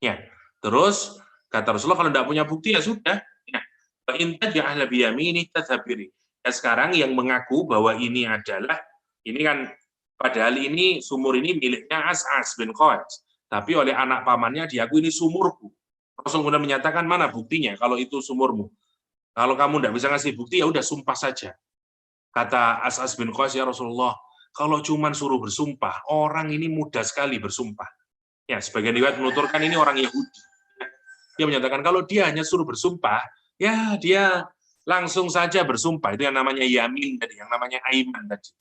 Ya. Terus kata Rasulullah, kalau tidak punya bukti ya sudah. Ya. Fa in taj'al bi yamini tadhabiri. Ya, sekarang yang mengaku bahwa ini adalah, ini kan padahal ini sumur ini miliknya As bin Qais, tapi oleh anak pamannya diakui ini sumurku. Rasul kemudian menyatakan, mana buktinya kalau itu sumurmu? Kalau kamu tidak bisa ngasih bukti, ya udah sumpah saja. Kata As bin Qais, ya Rasulullah, kalau cuma suruh bersumpah, orang ini mudah sekali bersumpah. Ya, sebagian riwayat menuturkan ini orang Yahudi. Dia menyatakan kalau dia hanya suruh bersumpah, ya dia langsung saja bersumpah. Itu yang namanya yamin tadi, yang namanya aiman tadi.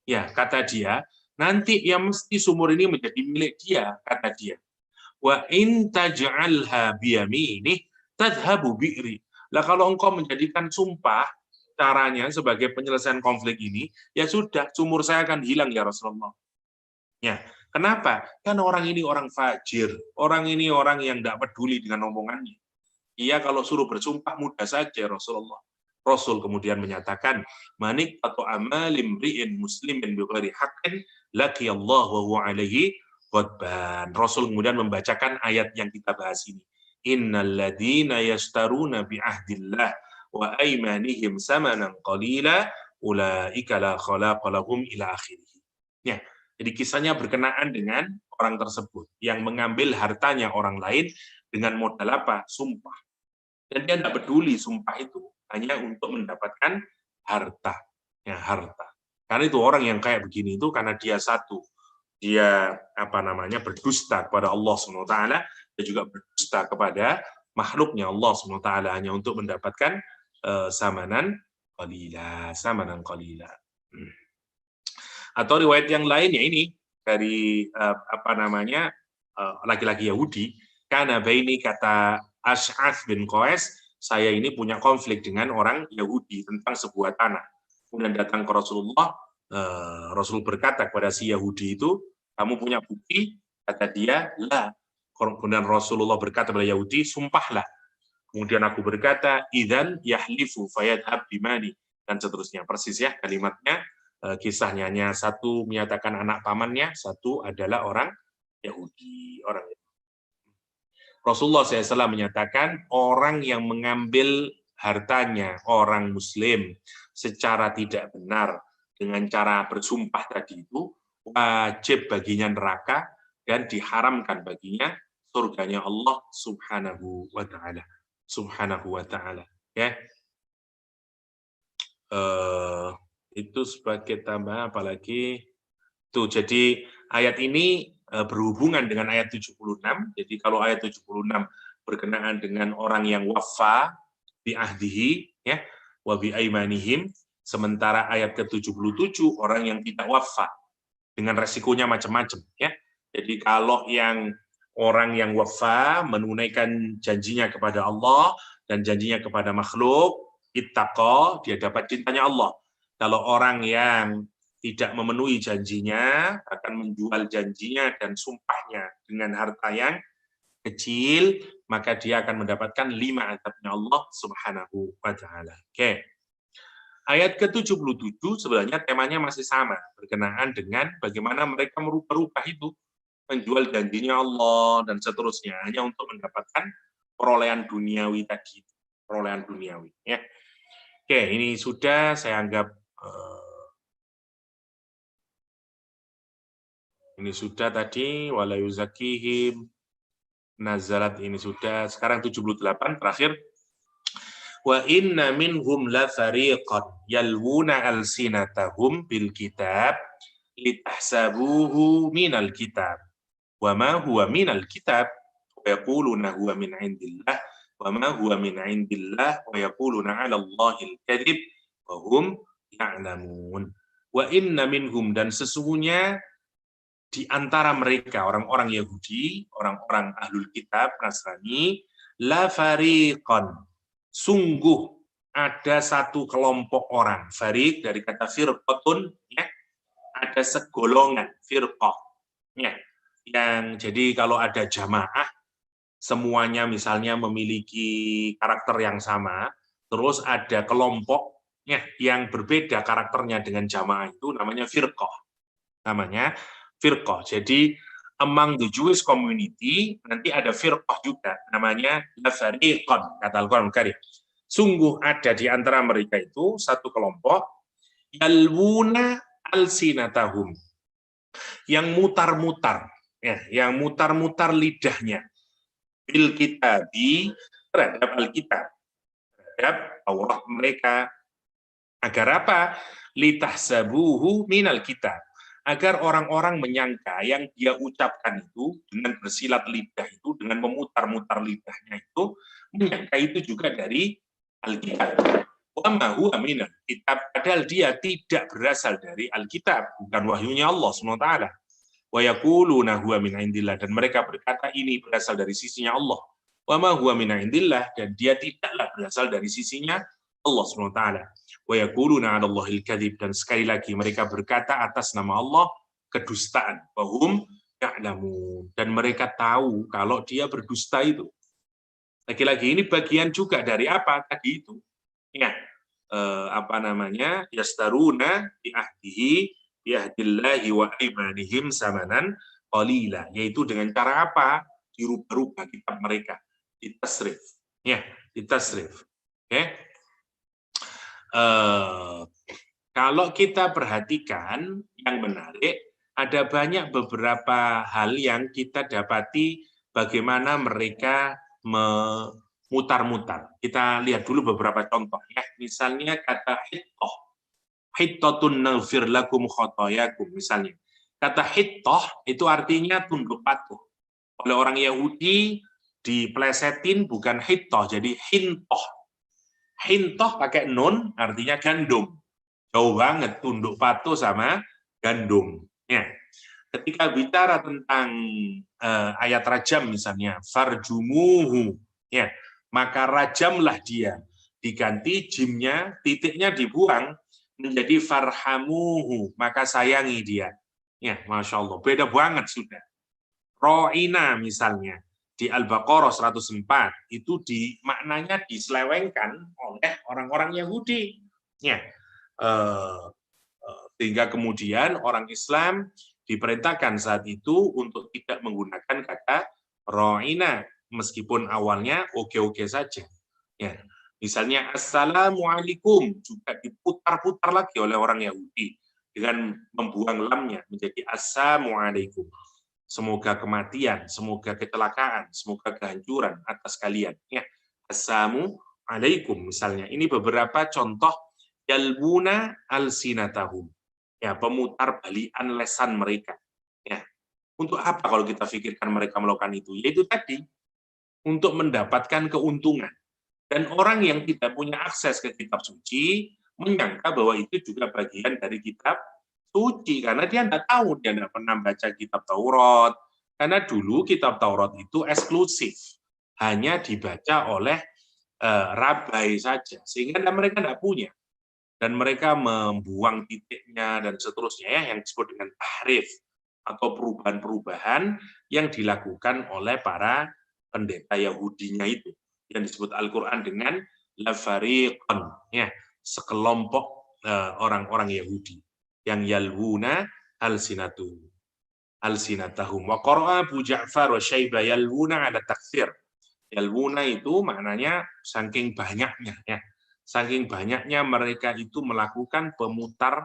Ya, kata dia, nanti ya mesti sumur ini menjadi milik dia, kata dia. Wa in taj'alha biyaminih tadhhabu bi'ri. Lah kalau engkau menjadikan sumpah caranya sebagai penyelesaian konflik ini, ya sudah sumur saya akan hilang ya Rasulullah. Ya, kenapa? Kan orang ini orang fajir, orang ini orang yang tidak peduli dengan omongannya. Ia kalau suruh bersumpah mudah saja Rasulullah. Rasul kemudian menyatakan, manik atau amalim ri'in muslimin bighairi haqqin laki Allah wa huwa alaihi ghadban. Rasul kemudian membacakan ayat yang kita bahas ini. Innal ladzina yashtaruna bi ahdillah wa aymanihim samanan qalila ulaika la khalaqa lahum ila akhirih. Ya, jadi kisahnya berkenaan dengan orang tersebut yang mengambil hartanya orang lain dengan modal apa? Sumpah. Dan dia tidak peduli sumpah itu hanya untuk mendapatkan harta, ya harta. Karena itu orang yang kayak begini itu karena dia satu, dia berdusta kepada Allah SWT, dan juga berdusta kepada makhluknya Allah SWT hanya untuk mendapatkan samanan qalila. Atau riwayat yang lainnya ini dari laki-laki Yahudi, karena baini kata Ash'ath bin Qais, saya ini punya konflik dengan orang Yahudi tentang sebuah tanah. Kemudian datang ke Rasulullah, Rasul berkata kepada si Yahudi itu, kamu punya bukti? Kata dia, lah. Kemudian Rasulullah berkata kepada Yahudi, sumpahlah. Kemudian aku berkata, idzan yahlifu fayadhab bimani, dan seterusnya. Persis ya kalimatnya, kisahnya hanya satu menyatakan anak pamannya, satu adalah orang Yahudi. Rasulullah SAW menyatakan orang yang mengambil hartanya orang Muslim secara tidak benar dengan cara bersumpah tadi itu wajib baginya neraka dan diharamkan baginya surganya Allah Subhanahu wa Ta'ala. Ya. Itu sebagai tambahan, apalagi tuh, jadi ayat ini berhubungan dengan ayat 76. Jadi kalau ayat 76 berkenaan dengan orang yang wafa bi ahdihi, ya, wa bi aimanihim, sementara ayat ke-77 orang yang tidak wafa dengan resikonya macam-macam, ya. Jadi kalau yang orang yang wafa menunaikan janjinya kepada Allah dan janjinya kepada makhluk, ittaqa, dia dapat cintanya Allah. Kalau orang yang tidak memenuhi janjinya, akan menjual janjinya dan sumpahnya dengan harta yang kecil, maka dia akan mendapatkan 5 azabnya Allah Subhanahu wa Ta'ala. Oke. Ayat ke-77 sebenarnya temanya masih sama, berkenaan dengan bagaimana mereka merubah itu, menjual janjinya Allah dan seterusnya hanya untuk mendapatkan perolehan duniawi tadi, perolehan duniawi, ya. Oke, ini sudah saya anggap ini sudah tadi, wala yuzakihim, nazalat ini sudah, sekarang 78 terakhir. Wa inna minhum la fariqan yalwuna alsinatahum bil kitab litahsabuhu minal kitab wa ma huwa minal kitab wa yaquluna huwa min indillah wa ma huwa min indillah wa yaquluna 'ala Allahil kadhib wa hum ya'lamun. Wa inna minhum, dan sesungguhnya di antara mereka, orang-orang Yahudi, orang-orang Ahlul Kitab, Nasrani, la fariqan, sungguh ada satu kelompok orang. Fariq dari kata firqatun, ya, ada segolongan, firqah. Ya, yang jadi kalau ada jamaah, semuanya misalnya memiliki karakter yang sama, terus ada kelompok ya, yang berbeda karakternya dengan jamaah, itu namanya firqah. Namanya firqah. Jadi among the Jewish community nanti ada firqah juga, namanya fariqan, kata Al-Qur'an Karim. Sungguh ada di antara mereka itu satu kelompok yalwuna alsinatahum, yang mutar-mutar, ya, yang mutar-mutar lidahnya bil kitabi, terhadap Alkitab, terhadap Taurat mereka. Agar apa? Litahsabuhu minal kitab, agar orang-orang menyangka yang dia ucapkan itu dengan bersilat lidah itu, dengan memutar-mutar lidahnya itu, menyangka itu juga dari Alkitab. Wa ma huwa minal kitab, padahal dia tidak berasal dari Alkitab, bukan wahyunya Allah SWT. Wa yaquluna huwa min indillah, dan mereka berkata ini berasal dari sisinya Allah. Wa ma huwa min indillah, dan dia tidaklah berasal dari sisinya Allah SWT. Wa yaquluna 'ala Allahil kadzib, dan sekali lagi mereka berkata atas nama Allah kedustaan. Wa hum ya'lamun, dan mereka tahu kalau dia berdusta itu. Lagi-lagi ini bagian juga dari apa tadi itu? Ya, yastaruna bi ahdihi bi ahdillahi wa aimanihim samanan qalila, yaitu dengan cara apa? Dirubah-rubah kitab mereka, ditasrif. Ya, ditasrif. Oke. Kalau kita perhatikan yang menarik, ada banyak beberapa hal yang kita dapati bagaimana mereka memutar-mutar. Kita lihat dulu beberapa contoh ya. Misalnya kata hittoh. Hittatun naghfir lakum khotoyakum misalnya. Kata hittoh itu artinya tunduk patuh. Oleh orang Yahudi diplesetin bukan hittoh, jadi hintoh. Hintoh pakai nun artinya gandum. Jauh banget tunduk patuh sama gandum. Ya. Ketika bicara tentang ayat rajam misalnya, farjumuhu, ya, maka rajamlah dia, diganti jimnya, titiknya dibuang menjadi farhamuhu, maka sayangi dia. Ya, Masya Allah, beda banget sudah. Ro'ina misalnya, di Al-Baqarah 104, itu maknanya diselewengkan oleh orang-orang Yahudi. Ya, sehingga kemudian orang Islam diperintahkan saat itu untuk tidak menggunakan kata ro'ina, meskipun awalnya oke-oke saja. Ya. Misalnya assalamualaikum juga diputar-putar lagi oleh orang Yahudi dengan membuang lamnya menjadi assalamualaikum. Semoga kematian, semoga kecelakaan, semoga kehancuran atas kalian. Ya. Assalamualaikum misalnya. Ini beberapa contoh yalbuna alsinatahum. Ya, pemutar balian lesan mereka. Ya. Untuk apa kalau kita pikirkan mereka melakukan itu? Yaitu tadi, untuk mendapatkan keuntungan. Dan orang yang tidak punya akses ke kitab suci, menyangka bahwa itu juga bagian dari kitab suci. Karena dia tidak tahu, dia tidak pernah baca kitab Taurat. Karena dulu kitab Taurat itu eksklusif. Hanya dibaca oleh rabai saja. Sehingga mereka tidak punya. Dan mereka membuang titiknya dan seterusnya ya, yang disebut dengan tahrif atau perubahan-perubahan yang dilakukan oleh para pendeta Yahudinya itu yang disebut Al-Qur'an dengan lafariqan ya, sekelompok orang-orang Yahudi yang yalwuna alsinatahum wa qara'a Abu Ja'far wa Syaibah yalwuna ala takfir. Yalwuna itu maknanya saking banyaknya ya. Saking banyaknya mereka itu melakukan pemutar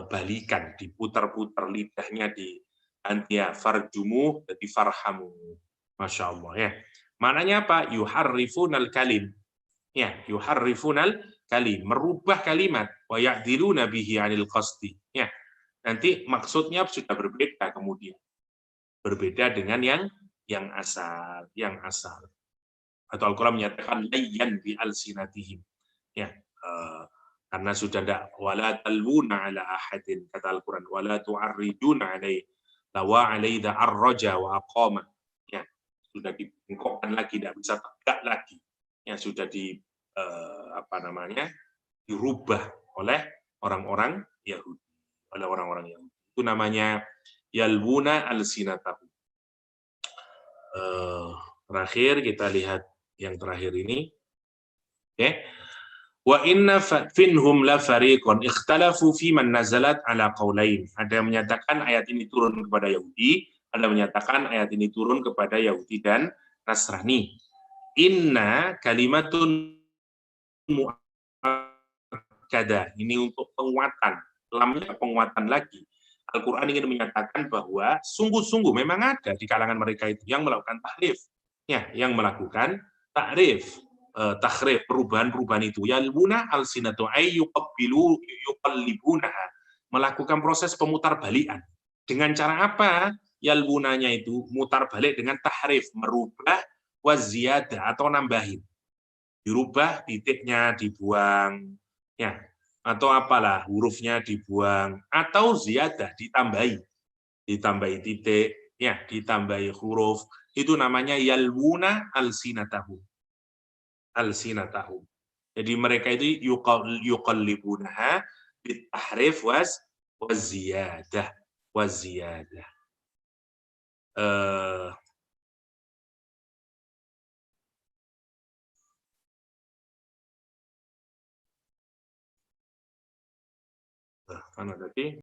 balikan, diputar-putar lidahnya di antia farjumu jadi farhamu. Masya Allah ya. Maknanya apa? Yuharrifunal kalim. Ya, yuharrifunal kalim, merubah kalimat wa ya'diluna bihi 'anil qasdi. Ya. Nanti maksudnya sudah berbeda kemudian. Berbeda dengan yang asal, Atau Al-Qur'an menyatakan layyan bi alsinatihim. Ya, karena sudah tidak wala talwuna ala ahadin, kata Al-Qur'an, wala tu'arriduna alaihi lawa alaida arraja wa aqama. Ya, sudah dibengkokkan lagi, tidak bisa tegak lagi. Ya, sudah dirubah oleh orang-orang Yahudi, Itu namanya yalwuna alsinatahu. Terakhir kita lihat yang terakhir ini. Oke. Wa inna finhum la fariqan ikhtalafu fi man nazalat ala qaulain. Ada yang menyatakan ayat ini turun kepada Yahudi, ada yang menyatakan ayat ini turun kepada Yahudi dan Nasrani. Inna kalimatun mu'akkadah. Ini untuk penguatan, lamnya penguatan lagi. Al-Qur'an ingin menyatakan bahwa sungguh-sungguh memang ada di kalangan mereka itu yang melakukan tahrif. Ya, yang melakukan tahrif. Takhrif, perubahan-perubahan itu yalbuna alsinatu ay yuqallibunaha, melakukan proses pemutar balikan. Dengan cara apa? Yalbunanya itu mutar balik dengan tahrif, merubah waziyadah atau nambahin. dirubah, titiknya dibuang, ya, atau apalah hurufnya dibuang, atau ziyadah ditambahi titik, ya, ditambahi huruf, itu namanya yalwuna alsinatahum. Alsinatahum. Jadi mereka itu yuqallibunaha bitahrif waziyadah. Waziyadah. Mana tadi?